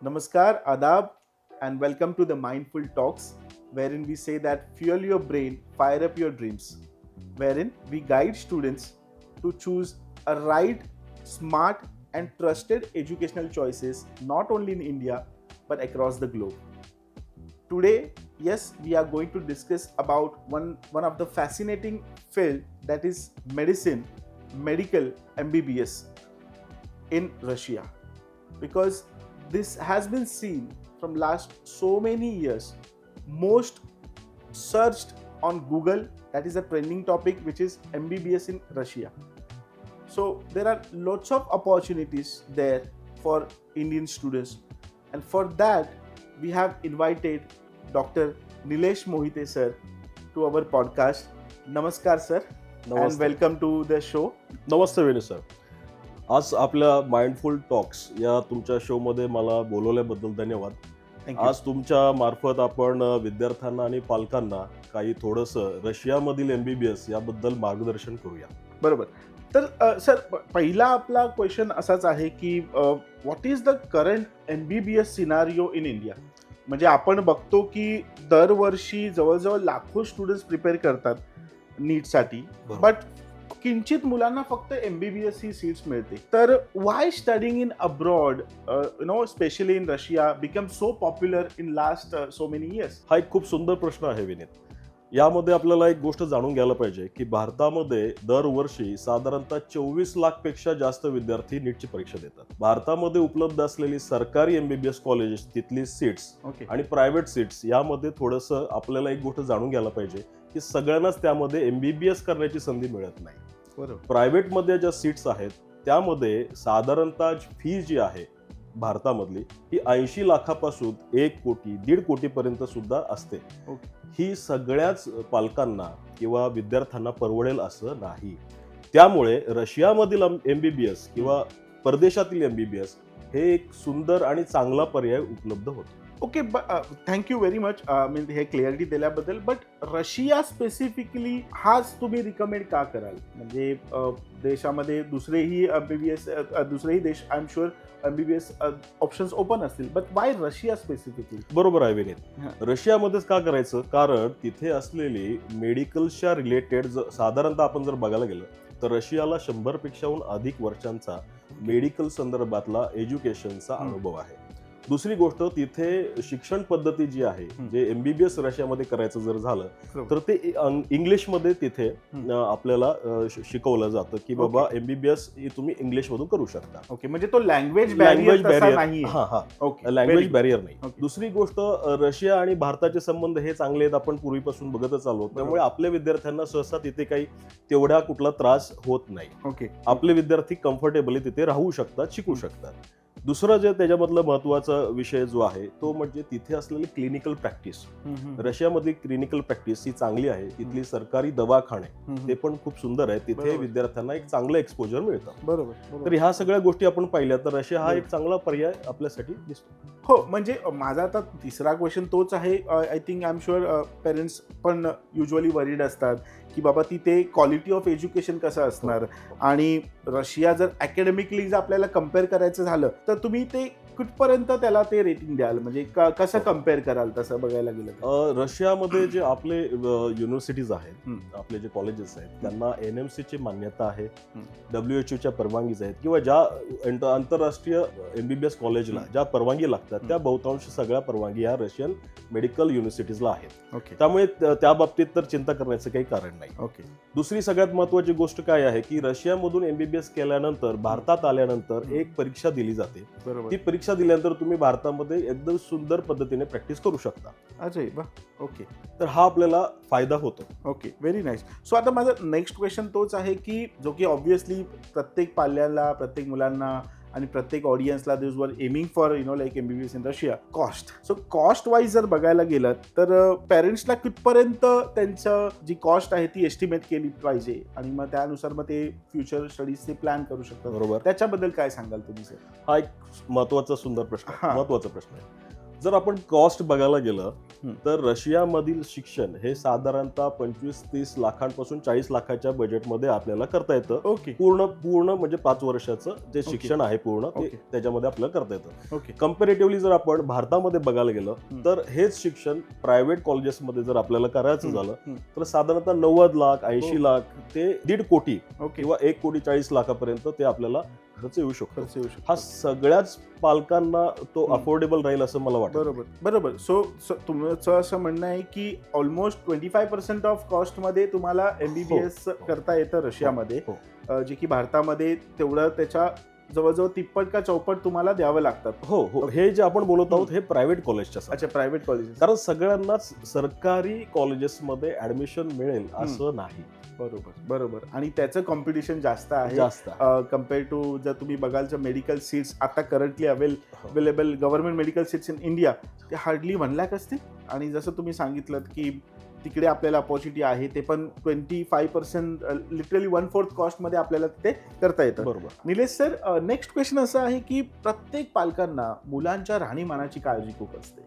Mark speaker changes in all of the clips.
Speaker 1: Namaskar, Adab, and welcome to the Mindful Talks, wherein we say that fuel your brain, fire up your dreams, wherein we guide students to choose a right, smart, and trusted educational choices not only in India but across the globe. Today, yes, we are going to discuss about one of the fascinating field, that is medicine, medical MBBS in Russia, because this has been seen from last so many years, most searched on Google, that is a trending topic, which is MBBS in Russia. So there are lots of opportunities there for Indian students, and for that we have invited Dr. Nilesh Mohite sir to our podcast. Namaskar sir, and
Speaker 2: Namaste.
Speaker 1: welcome to the show.
Speaker 2: Namaste Vinay sir. आज आपल्या mindful talks या तुमच्या शोमध्ये मला बोलवल्याबद्दल धन्यवाद.
Speaker 1: Thank you.
Speaker 2: आज तुमच्या मार्फत आपण विद्यार्थ्यांना आणि पालकांना काही थोडंसं रशियामधील MBBS याबद्दल मार्गदर्शन करूया.
Speaker 1: बरोबर. तर सर, पहिला आपला क्वेश्चन असाच आहे की what is the current MBBS scenario in India. म्हणजे आपण बघतो की दरवर्षी जवळजवळ लाखो स्टुडंट्स प्रिपेअर करतात नीटसाठी,
Speaker 2: बरोबर.
Speaker 1: बट किंचित मुलांना फक्त MBBS ही सीट्स मिळते. तर Y studying in abroad, specially in Russia, become so popular in last so many years.
Speaker 2: हा एक खूप सुंदर प्रश्न आहे विनीत. यामध्ये आपल्याला एक गोष्ट जाणून घ्यायला पाहिजे की भारतामध्ये दरवर्षी साधारणतः 24 लाखपेक्षा जास्त विद्यार्थी नीटची परीक्षा देतात. भारतामध्ये उपलब्ध असलेली सरकारी MBBS कॉलेजेस, तिथली सीट्स
Speaker 1: ओके.
Speaker 2: आणि प्रायव्हेट सीट्स यामध्ये थोडंसं आपल्याला एक गोष्ट जाणून घ्यायला पाहिजे की सगळ्यांनाच त्यामध्ये MBBS करण्याची संधी मिळत नाही.
Speaker 1: बरोबर.
Speaker 2: प्रायव्हेटमध्ये ज्या सीट्स आहेत त्यामध्ये साधारणतः फी जी आहे भारतामधली ही 80 लाखापासून 1 कोटी 1.5 कोटीपर्यंत सुद्धा असते.
Speaker 1: ओके.
Speaker 2: ही सगळ्याच पालकांना किंवा विद्यार्थ्यांना परवडेल असं नाही. त्यामुळे रशियामधील MBBS किंवा परदेशातील MBBS हे एक सुंदर आणि चांगला पर्याय उपलब्ध होतो.
Speaker 1: ओके, थँक्यू व्हेरी मच हे क्लिअरिटी दिल्याबद्दल. बट रशिया स्पेसिफिकली हाच तुम्ही रिकमेंड का कराल? म्हणजे देशामध्ये दुसरेही देश I am sure MBBS options open असतील, बट वाय रशिया स्पेसिफिकली?
Speaker 2: बरोबर आहे
Speaker 1: हा.
Speaker 2: विनीत. रशियामध्येच का करायचं? कारण तिथे असलेली मेडिकलच्या रिलेटेड साधारणतः आपण जर बघायला गेलं तर रशियाला 100 पेक्षाहून अधिक वर्षांचा मेडिकल संदर्भातला एज्युकेशनचा अनुभव आहे. दुसरी गोष्ट, तिथे शिक्षण पद्धती जी आहे, जे MBBS रशियामध्ये करायचं जर झालं तर ते इंग्लिशमध्ये तिथे आपल्याला शिकवलं जातं की बाबा MBBS तुम्ही इंग्लिशमधून करू शकता.
Speaker 1: ओके, म्हणजे तो लँग्वेज बॅरियर नाही. ओके,
Speaker 2: लँग्वेज बॅरियर नाही.
Speaker 1: Okay.
Speaker 2: दुसरी गोष्ट, रशिया आणि भारताचे संबंध हे चांगले आहेत, आपण पूर्वीपासून बघतच आलो. त्यामुळे आपल्या विद्यार्थ्यांना सहसा तिथे काही तेवढा कुठला त्रास होत नाही.
Speaker 1: ओके.
Speaker 2: आपले विद्यार्थी कम्फर्टेबली तिथे राहू शकतात, शिकू शकतात. दुसरं जे त्याच्यामधलं महत्वाचा विषय जो आहे तो म्हणजे तिथे असलेली क्लिनिकल प्रॅक्टिस. रशियामधली क्लिनिकल प्रॅक्टिस ही चांगली आहे. तिथली सरकारी दवाखाने ते पण खूप सुंदर आहे. तिथे
Speaker 1: बरोबर.
Speaker 2: विद्यार्थ्यांना एक चांगलं एक्सपोजर मिळतं.
Speaker 1: बरोबर.
Speaker 2: तर ह्या सगळ्या गोष्टी आपण पाहिल्या तर रशिया हा एक चांगला पर्याय आपल्यासाठी दिसतो.
Speaker 1: हो, म्हणजे माझा आता तिसरा क्वेश्चन तोच आहे. I think I am sure parents पण युजली वरीड असतात की बाबा तिथे क्वालिटी ऑफ एज्युकेशन कसं असणार, आणि रशिया जर अकॅडमिकली जर आपल्याला कम्पेअर करायचं झालं तर तुम्ही ते कुठपर्यंत त्याला ते रेटिंग द्याल? म्हणजे कसं कम्पेअर कराल तसं बघायला गेलं तर?
Speaker 2: रशियामध्ये जे आपले युनिव्हर्सिटीज आहेत, आपले जे कॉलेजेस आहेत, त्यांना NMC ची मान्यता आहे, WHO परवानगीज आहेत, किंवा ज्या आंतरराष्ट्रीय MBBS कॉलेजला ज्या परवानगी लागतात त्या बहुतांश सगळ्या परवानगी या रशियन मेडिकल युनिव्हर्सिटीजला आहेत.
Speaker 1: ओके.
Speaker 2: त्यामुळे त्या बाबतीत तर चिंता करण्याचं काही कारण नाही.
Speaker 1: ओके.
Speaker 2: दुसरी सगळ्यात महत्वाची गोष्ट काय आहे की रशियामधून MBBS केल्यानंतर भारतात आल्यानंतर एक परीक्षा दिली जाते.
Speaker 1: बरोबर.
Speaker 2: ती परीक्षा दिल्यानंतर तुम्ही भारतामध्ये एकदम सुंदर पद्धतीने प्रॅक्टिस करू शकता.
Speaker 1: अजय वा. ओके.
Speaker 2: तर हा आपल्याला फायदा होतो.
Speaker 1: Okay, very nice. सो आता माझा नेक्स्ट क्वेश्चन तोच आहे की जो की ऑब्व्हियसली प्रत्येक पाल्याला, प्रत्येक मुलांना आणि प्रत्येक ऑडियन्सला this were aiming for like MBBS in Russia. Cost. So cost wise जर बघायला गेलं तर पेरेंट्सला कितपर्यंत त्यांचं जी कॉस्ट आहे ती एस्टिमेट केली पाहिजे, आणि मग त्यानुसार मग ते फ्युचर स्टडीजचे प्लॅन करू शकतात.
Speaker 2: बरोबर.
Speaker 1: त्याच्याबद्दल काय सांगाल तुम्ही सर?
Speaker 2: हा एक महत्वाचा सुंदर प्रश्न आहे.
Speaker 1: हा.
Speaker 2: महत्वाचा प्रश्न आहे. जर आपण कॉस्ट बघायला गेलं
Speaker 1: हम्म.
Speaker 2: तर रशियामधील शिक्षण हे साधारणतः 25-30 लाखांपासून 40 लाखाच्या बजेटमध्ये आपल्याला करता येतं.
Speaker 1: ओके
Speaker 2: पूर्ण म्हणजे 5 वर्षाचं जे शिक्षण आहे पूर्ण ते
Speaker 1: ओके.
Speaker 2: त्याच्यामध्ये आपल्याला करता येतं.
Speaker 1: ओके
Speaker 2: कम्पॅरेटिव्हली जर आपण भारतामध्ये बघायला गेलं
Speaker 1: हम्म.
Speaker 2: तर हेच शिक्षण प्रायव्हेट कॉलेजेसमध्ये जर आपल्याला करायचं
Speaker 1: हम्म.
Speaker 2: झालं
Speaker 1: हम्म.
Speaker 2: तर साधारणतः 90 लाख 80
Speaker 1: हो.
Speaker 2: लाख ते 1.5 कोटी
Speaker 1: ओके
Speaker 2: किंवा 1.40 लाखापर्यंत ते आपल्याला खर्च येऊ शकतो.
Speaker 1: खर्च येऊ
Speaker 2: हा
Speaker 1: शकतो.
Speaker 2: सगळ्याच पालकांना तो
Speaker 1: हम्म.
Speaker 2: अफोर्डेबल राहील असं मला वाटतं.
Speaker 1: बरोबर बरोबर. सो तुमचं असं म्हणणं आहे की ऑलमोस्ट 25% ऑफ कॉस्टमध्ये तुम्हाला MBBS करता येतं रशियामध्ये,
Speaker 2: हो.
Speaker 1: जे की भारतामध्ये तेवढं त्याच्या जवळजवळ तिप्पट का चौपट तुम्हाला द्यावं लागतात.
Speaker 2: हो हो, हे जे आपण बोलत आहोत हे प्रायव्हेट कॉलेजच्या
Speaker 1: अच्छा, प्रायव्हेट कॉलेजेस.
Speaker 2: कारण सगळ्यांनाच सरकारी कॉलेजेसमध्ये ऍडमिशन मिळेल असं नाही.
Speaker 1: बरोबर बरोबर. आणि त्याचं कॉम्पिटिशन जास्त आहे
Speaker 2: जास्त
Speaker 1: कम्पेअर टू जर तुम्ही बघाल तर मेडिकल सीट्स आता करंटली
Speaker 2: हो.
Speaker 1: Available government medical seats in India ते हार्डली 1 लाख असतील. आणि जसं तुम्ही सांगितलं की तिकडे आपल्याला अपॉर्च्युनिटी आहे ते पण 25% लिटरली 1/4 कॉस्टमध्ये आपल्याला ते करता येतं.
Speaker 2: बरोबर.
Speaker 1: निलेश सर, नेक्स्ट क्वेश्चन असं आहे की प्रत्येक पालकांना मुलांच्या राहणीमानाची काळजी खूप असते.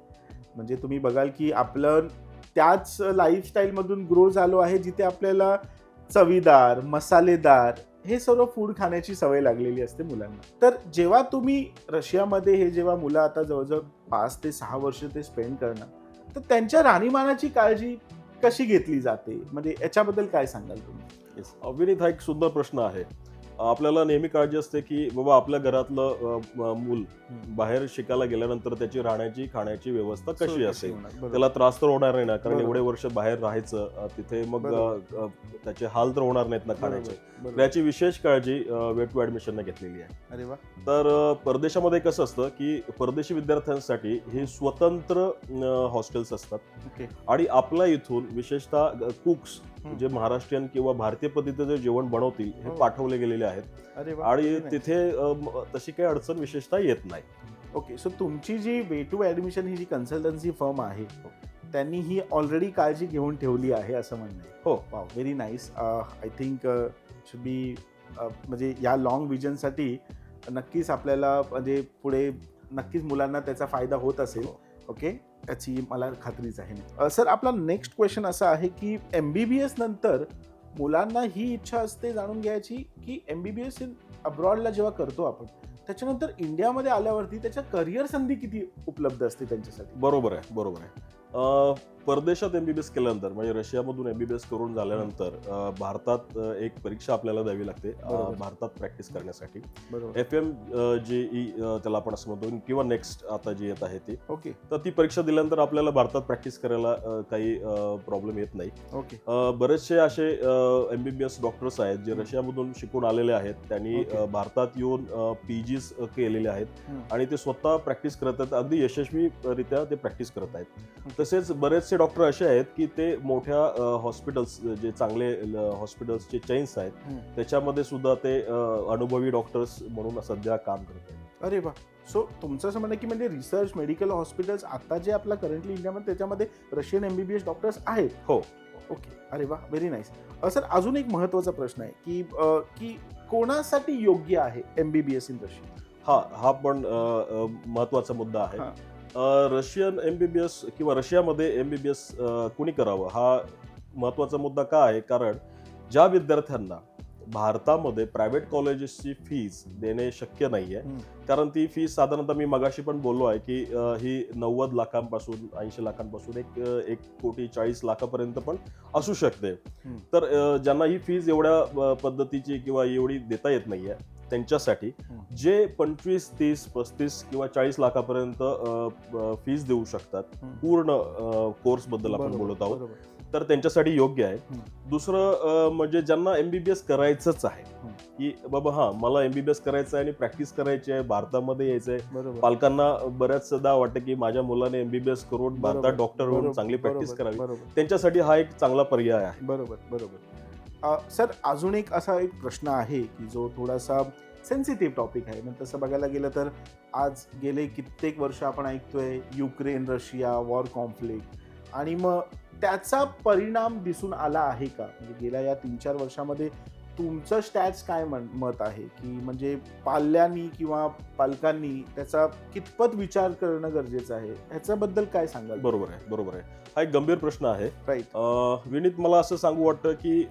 Speaker 1: म्हणजे तुम्ही बघाल की आपलं त्याच लाईफस्टाईलमधून ग्रो झालो आहे जिथे आपल्याला चवीदार मसालेदार हे सर्व फूड खाण्याची सवय लागलेली असते मुलांना. तर जेव्हा तुम्ही रशियामध्ये हे जेव्हा मुलं आता जवळजवळ 5 ते 6 वर्ष ते स्पेंड करणार तर त्यांच्या राहणीमानाची काळजी कशी घेतली जाते, म्हणजे याच्याबद्दल काय सांगाल तुम्ही?
Speaker 2: विनीत, हा एक सुंदर प्रश्न आहे. आपल्याला नेहमी काळजी असते की बाबा आपल्या घरातलं मूल बाहेर शिकायला गेल्यानंतर त्याची राहण्याची खाण्याची व्यवस्था कशी असेल, त्याला त्रास तर होणार नाही ना, कारण एवढे वर्ष बाहेर राहायचं तिथे मग त्याचे हाल तर होणार नाहीत ना खाण्याचे. याची विशेष काळजी वे टू ऍडमिशन घेतलेली आहे.
Speaker 1: अरे वा.
Speaker 2: तर परदेशामध्ये कसं असतं की परदेशी विद्यार्थ्यांसाठी हे स्वतंत्र हॉस्टेल्स असतात.
Speaker 1: ओके.
Speaker 2: आणि आपल्या इथून विशेषतः कुक्स जे महाराष्ट्रीयन किंवा भारतीय पद्धतीचं जेवण बनवतील हे पाठवले गेलेले आहेत.
Speaker 1: अरे वा.
Speaker 2: आणि तिथे तशी काही अडचण विशेषतः येत नाही.
Speaker 1: ओके. सो तुमची जी वे टू ऍडमिशन ही जी कन्सल्टन्सी फर्म आहे त्यांनी ही ऑलरेडी काळजी घेऊन ठेवली आहे असं म्हणणं आहे.
Speaker 2: हो.
Speaker 1: Wow, very nice. I think should be म्हणजे या लॉंग विजनसाठी नक्कीच आपल्याला म्हणजे पुढे नक्कीच मुलांना त्याचा फायदा होत असेल. ओके, याची मला खात्रीच आहे. सर, आपला नेक्स्ट क्वेश्चन असा आहे की MBBS नंतर मुलांना ही इच्छा असते जाणून घ्यायची की MBBS इन अब्रॉडला जेव्हा करतो आपण त्याच्यानंतर इंडियामध्ये आल्यावरती त्याच्या करिअर संधी किती उपलब्ध असते त्यांच्यासाठी?
Speaker 2: बरोबर आहे. परदेशात MBBS केल्यानंतर म्हणजे रशियामधून MBBS करून झाल्यानंतर भारतात एक परीक्षा आपल्याला द्यावी लागते भारतात प्रॅक्टिस करण्यासाठी. FMGE त्याला आपण असं म्हणतो किंवा नेक्स्ट आता जी येत आहे ती.
Speaker 1: ओके.
Speaker 2: तर ती परीक्षा दिल्यानंतर आपल्याला भारतात प्रॅक्टिस करायला काही प्रॉब्लेम येत नाही.
Speaker 1: ओके.
Speaker 2: बरेचसे असे MBBS डॉक्टर्स आहेत जे रशियामधून शिकून आलेले आहेत. त्यांनी भारतात येऊन PGs केलेले आहेत आणि ते स्वतः प्रॅक्टिस करत आहेत. अगदी यशस्वीरित्या ते प्रॅक्टिस करत आहेत. तसेच बरेचसे डॉक्टर असे आहेत की ते मोठ्या हॉस्पिटल्स जे चांगले हॉस्पिटल्सचे चेन्स आहेत त्याच्यामध्ये सुद्धा ते अनुभवी डॉक्टर्स म्हणून सध्या काम करत आहेत.
Speaker 1: अरे वा. सो तुमचं असं म्हणणं की म्हणजे रिसर्च मेडिकल हॉस्पिटल्स आता जे आपला करंटली इंडियामध्ये त्याच्यामध्ये रशियन MBBS डॉक्टर्स आहेत?
Speaker 2: हो.
Speaker 1: ओके. अरे वा, व्हेरी नाईस. सर, अजून एक महत्त्वाचा प्रश्न आहे की कोणासाठी योग्य आहे MBBS इन रशिया?
Speaker 2: हा पण महत्वाचा मुद्दा आहे. रशियन MBBS किंवा रशियामध्ये MBBS कुणी करावं हा महत्वाचा मुद्दा का आहे, कारण ज्या विद्यार्थ्यांना भारतामध्ये प्रायव्हेट कॉलेजेसची फीस देणे शक्य नाहीये, कारण ती फीस साधारणतः मी मगाशी पण बोललो आहे की ही 90 लाखांपासून 80 लाखांपासून 1.40 लाखापर्यंत पण असू शकते. तर ज्यांना ही फीस एवढ्या पद्धतीची किंवा एवढी देता येत नाहीये त्यांच्यासाठी जे 25, 30, 35 किंवा 40 लाखापर्यंत फीस देऊ शकतात पूर्ण कोर्स बद्दल आपण बोलत आहोत, तर त्यांच्यासाठी योग्य आहे. दुसरं म्हणजे ज्यांना MBBS करायचंच आहे की बाबा मला MBBS करायचं आहे आणि प्रॅक्टिस करायची आहे, भारतामध्ये यायचं आहे. पालकांना बऱ्याचदा वाटतं की माझ्या मुलाने MBBS करून भारतात डॉक्टर होऊन चांगली प्रॅक्टिस करावी, त्यांच्यासाठी हा एक चांगला पर्याय आहे.
Speaker 1: बरोबर. सर, अजून एक असा एक प्रश्न आहे की जो थोडासा सेन्सिटिव्ह टॉपिक आहे. म्हणजे तसं बघायला गेलं तर आज गेले कित्येक वर्ष आपण ऐकतोय युक्रेन रशिया वॉर कॉन्फ्लिक्ट, आणि मग त्याचा परिणाम दिसून आला आहे का? म्हणजे गेल्या या 3-4 वर्षामध्ये तुमचं स्टॅट्स काय मत आहे की म्हणजे पाल्यांनी किंवा पालकांनी त्याचा कितपत विचार करणं गरजेचं आहे, ह्याच्याबद्दल काय सांगाल?
Speaker 2: बरोबर आहे. हा एक गंभीर प्रश्न आहे.
Speaker 1: राईट.
Speaker 2: विनीत, मला असं सांगू वाटतं की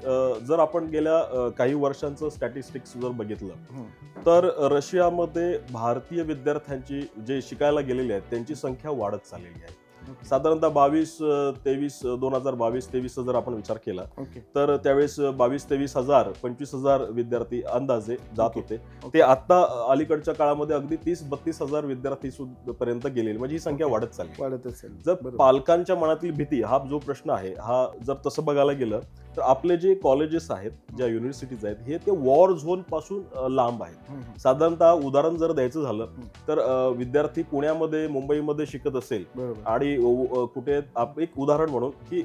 Speaker 2: जर आपण गेल्या काही वर्षांचं स्टॅटिस्टिक्स जर बघितलं तर रशियामध्ये भारतीय विद्यार्थ्यांची जे शिकायला गेलेले आहेत त्यांची संख्या वाढत चाललेली आहे. साधारणतः 2022-23 जर आपण विचार केला तर त्यावेळेस 22-23 25,000 विद्यार्थी अंदाजे जात होते. ते आता अलीकडच्या काळामध्ये अगदी 30-32 विद्यार्थी पर्यंत गेलेले, म्हणजे ही संख्या वाढत चालली. जर पालकांच्या मनातील भीती हा जो प्रश्न आहे, हा जर तसं बघायला गेलं तर आपले जे कॉलेजेस आहेत, ज्या युनिव्हर्सिटीज आहेत, हे ते वॉर झोन पासून लांब आहेत. साधारणतः उदाहरण जर द्यायचं झालं तर विद्यार्थी पुण्यामध्ये मुंबईमध्ये शिकत असेल आणि कुठे एक उदाहरण म्हणून की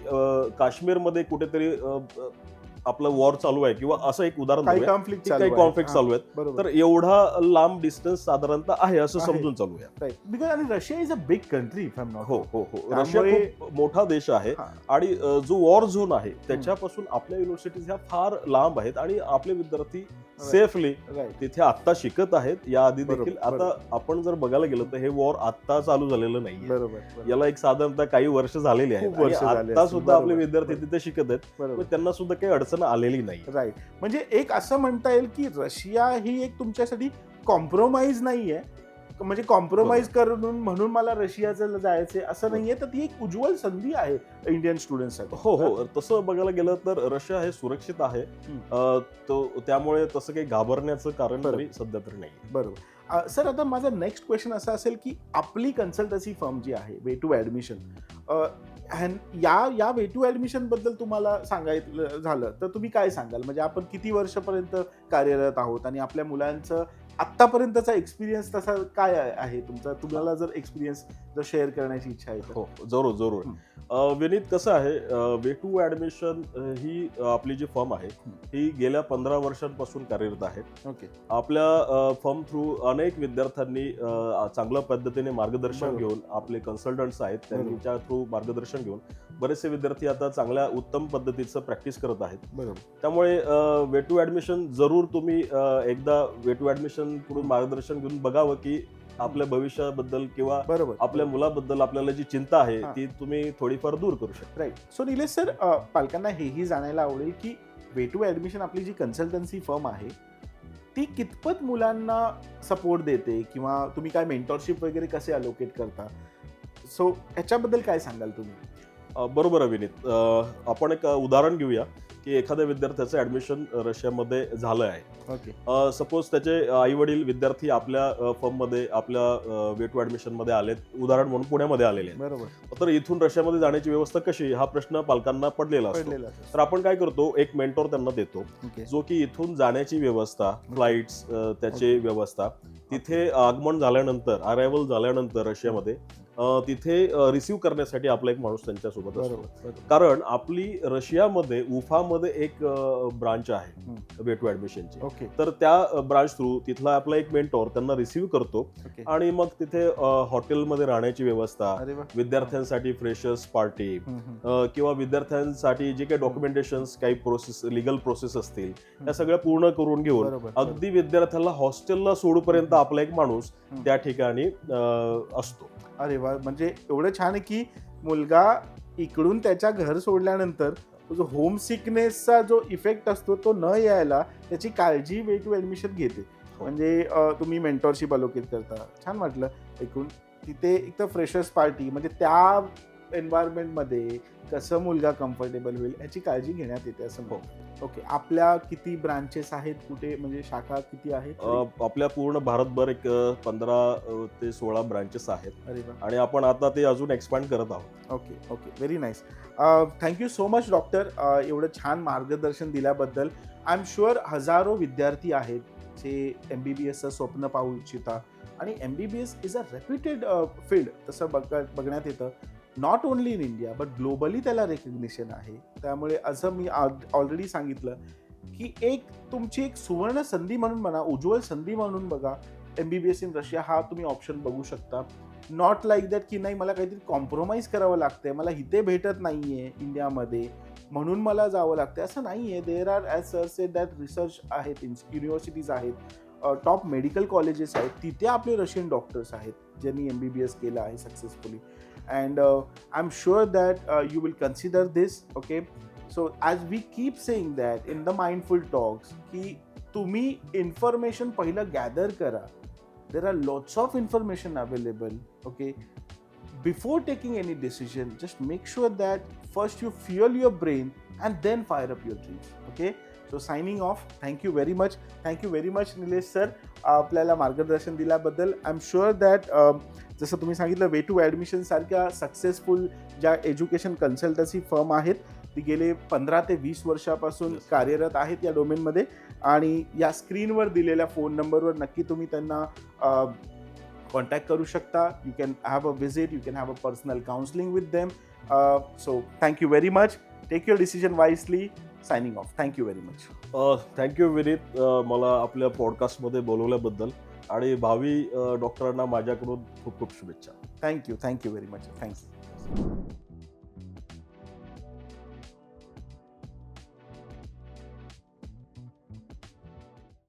Speaker 2: काश्मीरमध्ये कुठेतरी आपलं वॉर चालू आहे किंवा असं एक उदाहरण
Speaker 1: काही
Speaker 2: कॉन्फ्लिक्ट चालू आहेत, तर एवढा लांब डिस्टन्स साधारणतः आहे असं समजून चालूया.
Speaker 1: बिकॉज आणि Russia is a big country.
Speaker 2: हो, रशिया खूप मोठा देश आहे आणि जो वॉर झोन आहे त्याच्यापासून आपल्या युनिव्हर्सिटीज ह्या फार लांब आहेत आणि आपले विद्यार्थी सेफली तिथे आता शिकत आहेत. याआधी देखील आता आपण जर बघायला गेलं तर हे वॉर आता चालू झालेलं नाही, याला एक साधारणतः काही वर्ष झालेली आहेत. आता सुद्धा आपले विद्यार्थी तिथे शिकत आहेत, त्यांना सुद्धा काही अडचण आलेली नाही.
Speaker 1: राईट. म्हणजे एक असं म्हणता येईल की रशिया ही एक तुमच्यासाठी कॉम्प्रोमाइज नाहीये, म्हणजे कॉम्प्रोमाइज करून म्हणून मला रशियाचं जायचंय असं नाहीये, तर ती एक उज्ज्वल संधी आहे इंडियन स्टुडंटसाठी.
Speaker 2: हो, तसं बघायला गेलं तर रशिया हे सुरक्षित आहे, त्यामुळे तसं काही घाबरण्याचं कारण तरी सध्या तरी नाही.
Speaker 1: बरोबर. सर, आता माझा नेक्स्ट क्वेश्चन असा असेल की आपली कन्सल्टन्सी फर्म जी आहे वे टू ऍडमिशन, या वे टू ऍडमिशन बद्दल तुम्हाला सांगायचं झालं तर तुम्ही काय सांगाल? म्हणजे आपण किती वर्षापर्यंत कार्यरत आहोत आणि आपल्या मुलांचं आतापर्यंतचा एक्सपिरियन्स तसा काय आहे तुमचा? तुम्हाला जर एक्सपिरियन्स जर शेअर करण्याची इच्छा आहे तर.
Speaker 2: हो, जरूर. विनीत, कसं आहे, वे टू ऍडमिशन ही आपली जी फर्म आहे ही गेल्या 15 वर्षांपासून कार्यरत आहे. आपल्या फर्म थ्रू अनेक विद्यार्थ्यांनी चांगल्या पद्धतीने मार्गदर्शन घेऊन, आपले कन्सल्टंट्स आहेत त्यांच्या थ्रू मार्गदर्शन घेऊन बरेचसे विद्यार्थी आता चांगल्या उत्तम पद्धतीचं प्रॅक्टिस करत आहेत. त्यामुळे वे टू ऍडमिशन जरूर तुम्ही एकदा वे टू ऍडमिशन कडून मार्गदर्शन घेऊन बघावं की आपल्या भविष्याबद्दल किंवा आपल्या मुलाबद्दल आपल्याला जी चिंता आहे ती तुम्ही थोडीफार दूर करू शकता.
Speaker 1: राईट. सो निलेश सर, पालकांना हेही जाणायला आवडेल की वे टू ऍडमिशन आपली जी कन्सल्टन्सी फर्म आहे ती कितपत मुलांना सपोर्ट देते किंवा तुम्ही काय मेंटॉरशिप वगैरे कसे अलोकेट करता? सो ह्याच्याबद्दल काय सांगाल तुम्ही?
Speaker 2: बरोबर आहे विनीत. आपण एक उदाहरण घेऊया की एखाद्या विद्यार्थ्याचं ऍडमिशन रशियामध्ये झालं आहे. सपोज त्याचे आई वडील विद्यार्थी आपल्या फर्ममध्ये, आपल्या वे टू ऍडमिशन मध्ये आलेत, उदाहरण म्हणून पुण्यामध्ये आलेले आहेत. तर इथून रशियामध्ये जाण्याची व्यवस्था कशी, हा प्रश्न पालकांना पडलेला असतो. तर आपण काय करतो, एक मेंटॉर त्यांना देतो जो की इथून जाण्याची व्यवस्था, फ्लाइट्स, त्याची व्यवस्था, तिथे आगमन झाल्यानंतर, अरायव्हल झाल्यानंतर रशियामध्ये तिथे रिसिव्ह करण्यासाठी आपला एक माणूस त्यांच्यासोबत असतो. कारण आपली रशियामध्ये उफामध्ये एक ब्रांच आहे वे टू ऍडमिशनची. तर त्या ब्रांच थ्रू तिथला आपला एक मेंटॉर त्यांना रिसिव्ह करतो आणि मग तिथे हॉटेलमध्ये राहण्याची व्यवस्था, विद्यार्थ्यांसाठी फ्रेशर्स पार्टी किंवा विद्यार्थ्यांसाठी जे काही डॉक्युमेंटेशन्स, काही प्रोसेस, लिगल प्रोसेस असतील, त्या सगळ्या पूर्ण करून घेऊन अगदी विद्यार्थ्याला हॉस्टेलला सोडूपर्यंत आपला एक माणूस त्या ठिकाणी असतो.
Speaker 1: अरे वा, म्हणजे एवढं छान आहे की मुलगा इकडून त्याच्या घर सोडल्यानंतर जो होम सिकनेसचा जो इफेक्ट असतो तो न यायला त्याची काळजी वे टू ऍडमिशन घेते. म्हणजे तुम्ही मेंटॉरशिप अलोकेट करता. छान वाटलं ऐकून. तिथे एक तर फ्रेशर्स पार्टी, म्हणजे त्या एन्व्हायरमेंटमध्ये कसं मुलगा कम्फर्टेबल होईल याची काळजी घेण्यात येते असं. ओके. आपल्या किती ब्रांचेस आहेत, कुठे म्हणजे शाखा किती आहेत?
Speaker 2: आपल्या पूर्ण भारतभर एक 15 ते 16 ब्रांचेस आहेत आणि आपण आता ते अजून एक्सपांड करत आहोत.
Speaker 1: Okay, very nice. Thank you so much doctor, एवढं छान मार्गदर्शन दिल्याबद्दल. आय एम शुअर हजारो विद्यार्थी आहेत जे MBBSचं स्वप्न पाहू इच्छिता आणि MBBS is a reputed field तसं बघण्यात येतं. Not only in India but globally त्याला रेकग्निशन आहे. त्यामुळे असं मी ऑलरेडी सांगितलं की तुमची एक सुवर्ण संधी म्हणून म्हणा, उज्ज्वल संधी म्हणून बघा. MBBS इन रशिया हा तुम्ही ऑप्शन बघू शकता. नॉट लाईक दॅट की नाही मला काहीतरी कॉम्प्रोमाइज करावं लागतंय, मला इथे भेटत नाहीये इंडियामध्ये, म्हणून मला जावं लागतं असं नाही आहे. There are as sir sed that research आहेत, युनिव्हर्सिटीज आहेत, टॉप मेडिकल कॉलेजेस आहेत, तिथे आपले रशियन डॉक्टर्स आहेत ज्यांनी MBBS केलं आहे successfully. And I am sure that you will consider this. Okay, so as we keep saying that in the mindful talks की तुम्ही इन्फॉर्मेशन पहिलं गॅदर करा. There are lots of information available. Okay, before taking any decision, just make sure that first you fuel your brain and then fire up your dreams. Okay, so signing off. Thank you very much. Thank you very much, Nilesh sir, आपल्याला मार्गदर्शन दिल्याबद्दल. I am sure that जसं तुम्ही सांगितलं, way to admission सारख्या successful ज्या education consultancy firm आहेत ती गेले 15 ते 20 वर्षापासून कार्यरत आहेत या डोमेनमध्ये. आणि या स्क्रीनवर दिलेल्या फोन नंबरवर नक्की तुम्ही त्यांना कॉन्टॅक्ट करू शकता. You can have a visit, you can have a personal counselling with them. So thank you very much. Take your decision wisely. Signing off. Thank you very much.
Speaker 2: Thank you Vineet, मला आपल्या पॉडकास्टमध्ये बोलवल्याबद्दल आणि भावी डॉक्टरांना माझ्याकडून खूप खूप शुभेच्छा.
Speaker 1: Thank you very much. थँक्यू.